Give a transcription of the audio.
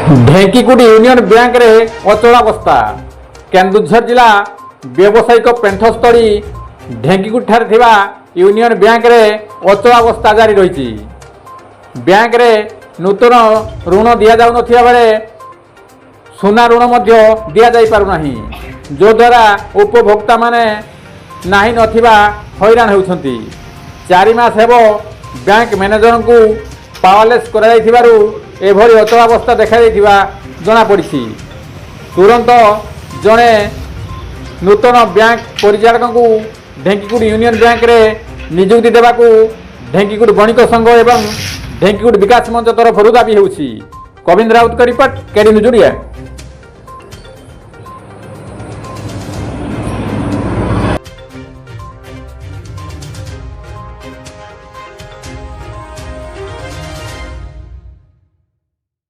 ढेंकीकुटी union bank रे अचलावस्था केन्दुझर जिला व्यावसायिक पेंठस्थली ढेंकीकुटी ठारे थिबा यूनियन बैंक रे अचलावस्था जारी रही। बैंक रे नूतन ऋण दि जाऊ नथिबा बेले सुना ऋण मध्य दि जाई पारु नाही, जो द्वारा उपभोक्ता माने नाही नथिबा हैरान होउछंती। 4 मास हेबो बैंक मैनेजर को पावरलेस करा जाइथिबारु एभली अचलावस्था देखा जाइथिबा जना पड़िछि। तुरंत जड़े नूतन बैंक परिचालक को ढेंकीकुटी यूनियन बैंक रे नियुक्ति देवाकू ढेंकीकुटी बणिक संघ एवं ढेंकीकुटी विकास मंच तरफ दाबी होउछि। कविंद्र राउत का रिपोर्ट, केडी न्यूज ओडिया।